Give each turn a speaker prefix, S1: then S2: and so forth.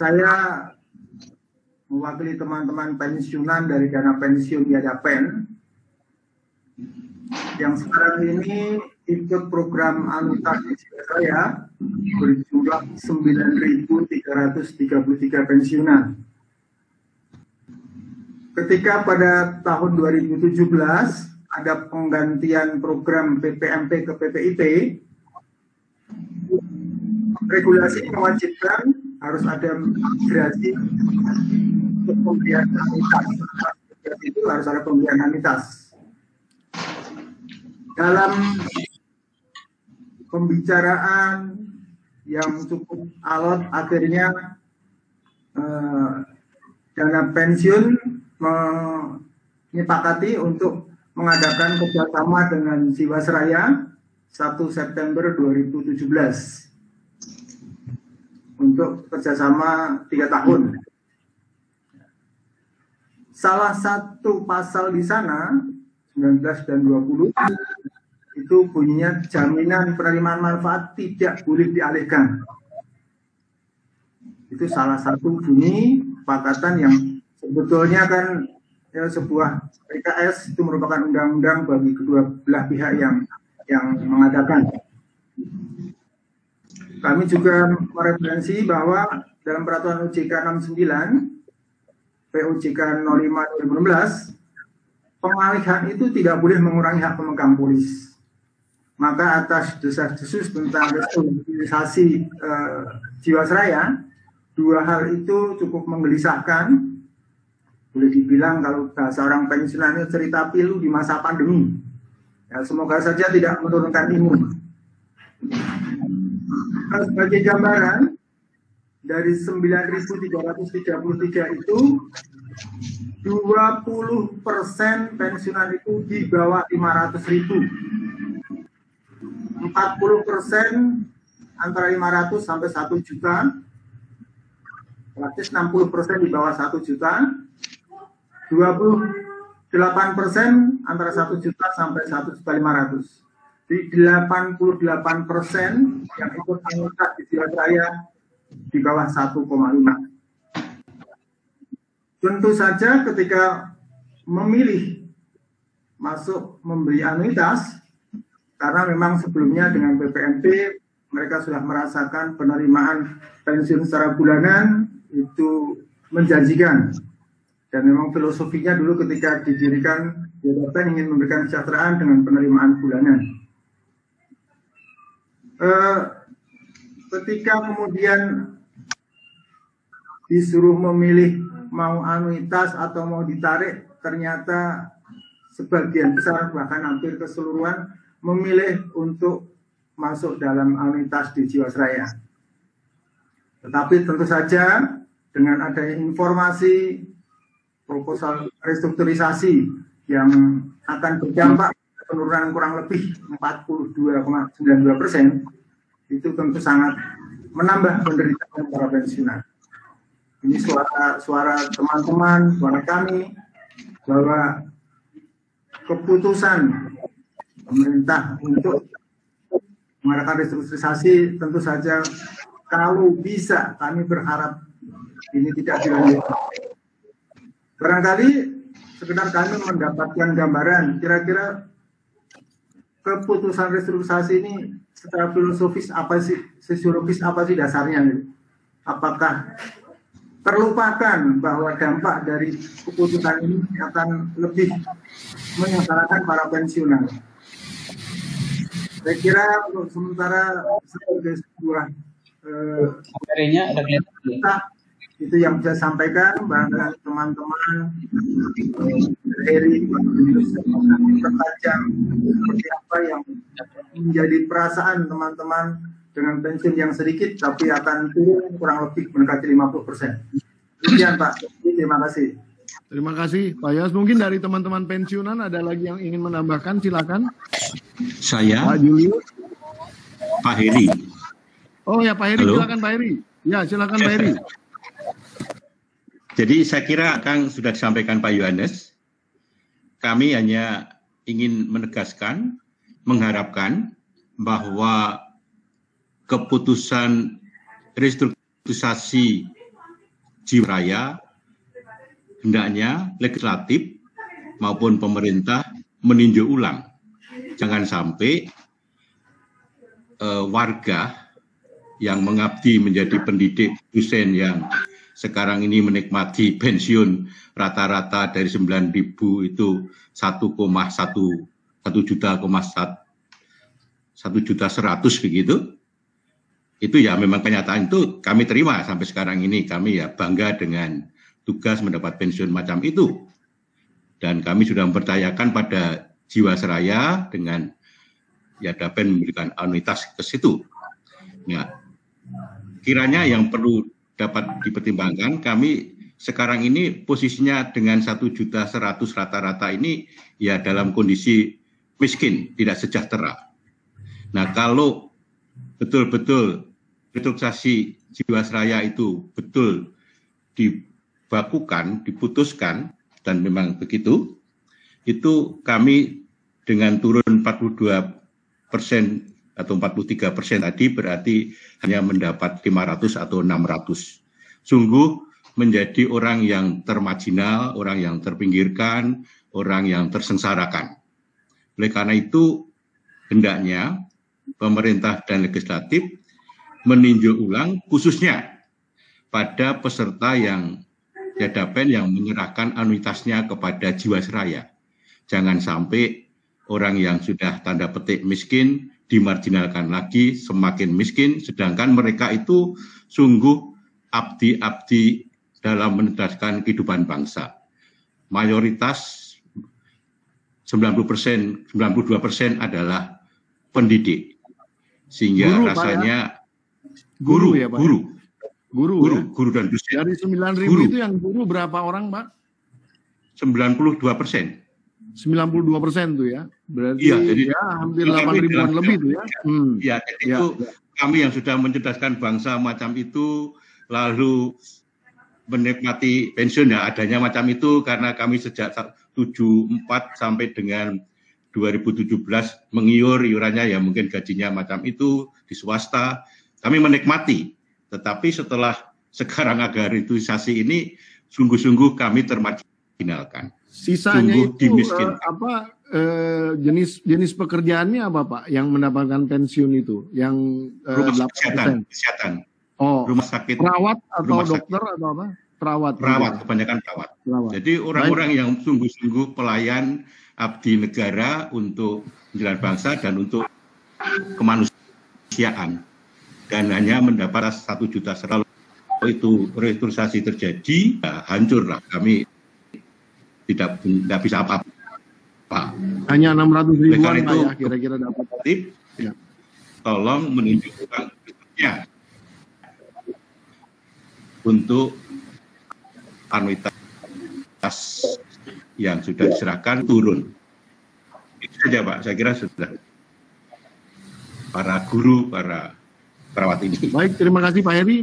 S1: Saya mewakili teman-teman pensiunan dari dana pensiun Yadapen yang sekarang ini ikut program anuitas di Jiwasraya berjumlah 9.333 pensiunan. Ketika pada tahun 2017 ada penggantian program PPMP ke PPIP, regulasi mewajibkan harus ada migrasi untuk pemberian anuitas. Itu harus ada pemberian anuitas. Dalam pembicaraan yang cukup alot, akhirnya dana pensiun menyepakati untuk mengadakan kerjasama dengan Jiwasraya 1 September 2017 untuk kerjasama 3 tahun. Salah satu pasal di sana 19 dan 20 itu bunyinya jaminan penerimaan manfaat tidak boleh dialihkan. Itu salah satu bunyi kesepakatan yang sebetulnya kan ya, sebuah PKS itu merupakan undang-undang bagi kedua belah pihak yang mengadakan. Kami juga mereferensi bahwa dalam peraturan OJK 69 POJK 05/2016 pengalihan itu tidak boleh mengurangi hak pemegang polis. Maka atas desas-desus tentang restrukturisasi Jiwasraya, 2 hal itu cukup menggelisahkan. Boleh dibilang kalau bahasa orang pensiunan itu cerita pilu di masa pandemi. Ya, semoga saja tidak menurunkan imun. Sebagai gambaran, dari 9.333 itu 20% pensiunan itu di bawah 500.000. 40% antara 500 sampai 1 juta. Praktis 60% di bawah 1 juta. 28% antara 1 juta sampai 1.500.000. Di 88% yang ikut anuitas di Jiwasraya di bawah 1,5. Tentu saja ketika memilih masuk memberi anuitas, karena memang sebelumnya dengan PPMP mereka sudah merasakan penerimaan pensiun secara bulanan itu menjanjikan. Dan memang filosofinya dulu ketika didirikan Yadapen ingin memberikan kesejahteraan dengan penerimaan bulanan. Ketika kemudian disuruh memilih mau anuitas atau mau ditarik, ternyata sebagian besar bahkan hampir keseluruhan memilih untuk masuk dalam anuitas di Jiwasraya. Tetapi tentu saja dengan adanya informasi proposal restrukturisasi yang akan berdampak penurunan kurang lebih 42,92%, itu tentu sangat menambah penderitaan para pensiunan. Ini suara teman-teman, suara kami, bahwa keputusan pemerintah untuk mengadakan restrukturisasi tentu saja kalau bisa kami berharap ini tidak dilanjutkan. Barangkali sekedar kami mendapatkan gambaran kira-kira keputusan restrukturisasi ini secara filosofis apa sih, sosiologis apa sih dasarnya? Apakah terlupakan bahwa dampak dari keputusan ini akan lebih menyengsarakan para pensiunan? Saya kira untuk sementara sebagai sebuah itu yang bisa sampaikan barangkali teman-teman dari pertajam seperti apa yang menjadi perasaan teman-teman dengan pensiun yang sedikit tapi akan turun kurang lebih mendekati 50%. Demikian Pak, terima kasih.
S2: Terima kasih Pak Yos. Mungkin dari teman-teman pensiunan ada lagi yang ingin menambahkan, silakan.
S3: Saya
S2: Pak Julius.
S3: Pak Heri.
S2: Oh ya Pak Heri, silakan Pak Heri. Ya silakan Pak Heri.
S3: Jadi saya kira akan sudah disampaikan Pak Yohanes. Kami hanya ingin menegaskan, mengharapkan bahwa keputusan restrukturisasi Jiwasraya, hendaknya legislatif maupun pemerintah meninjau ulang. Jangan sampai warga yang mengabdi menjadi pendidik dosen yang sekarang ini menikmati pensiun rata-rata dari 9.000 itu 1,1 begitu. Itu ya memang kenyataan itu kami terima sampai sekarang ini. Kami ya bangga dengan tugas mendapat pensiun macam itu. Dan kami sudah mempercayakan pada Jiwasraya dengan ya dapat memberikan anuitas ke situ. Ya, kiranya yang perlu dapat dipertimbangkan, kami sekarang ini posisinya dengan 1.100.000 rata-rata ini ya dalam kondisi miskin, tidak sejahtera. Nah, kalau betul-betul restrukturisasi Jiwasraya itu betul dibakukan, diputuskan, dan memang begitu, itu kami dengan turun 42% atau 43% tadi berarti hanya mendapat 500 atau 600. Sungguh menjadi orang yang termarginal, orang yang terpinggirkan, orang yang tersengsarakan. Oleh karena itu, hendaknya pemerintah dan legislatif meninjau ulang khususnya pada peserta yang jadapen yang menyerahkan anuitasnya kepada Jiwasraya. Jangan sampai orang yang sudah tanda petik miskin dimarginalkan lagi, semakin miskin, sedangkan mereka itu sungguh abdi-abdi dalam menedaskan kehidupan bangsa. Mayoritas 90%, 92% adalah pendidik. Sehingga
S2: guru,
S3: rasanya
S2: Pak, ya? Guru ya, Pak?
S3: Guru dan dosen.
S2: Dari 9.000 itu yang guru berapa orang, Pak?
S3: 92%.
S2: 92% tuh ya. Berarti
S3: iya, jadi,
S2: ya hampir 8.000-an lebih tuh ya.
S3: Ya, jadi itu kami yang sudah mencerdaskan bangsa macam itu, lalu menikmati pensiun ya adanya macam itu karena kami sejak 74 sampai dengan 2017 mengiur iurannya ya mungkin gajinya macam itu di swasta. Kami menikmati, tetapi setelah sekarang agarisasi ini sungguh-sungguh kami termarginalkan.
S2: Sisanya
S3: sungguh
S2: itu jenis pekerjaannya apa, Pak? Yang mendapatkan pensiun itu, yang
S3: rumah kesehatan.
S2: Oh,
S3: rumah sakit.
S2: Perawat atau dokter atau apa? Perawat.
S3: Kebanyakan perawat. Jadi orang-orang yang sungguh-sungguh pelayan abdi negara untuk menjalankan bangsa dan untuk kemanusiaan. Dan hanya mendapat 1 juta. Kalau itu restrukturisasi terjadi, ya hancurlah. Kami tidak bisa apa-apa.
S2: Hanya 600.000-an itu ya, kira-kira dapat.
S3: Ya. Tolong menunjukkan bentuknya untuk anuitas yang sudah diserahkan turun. Itu saja Pak, saya kira sudah. Para guru, para perawat ini.
S2: Baik, terima kasih Pak Heri.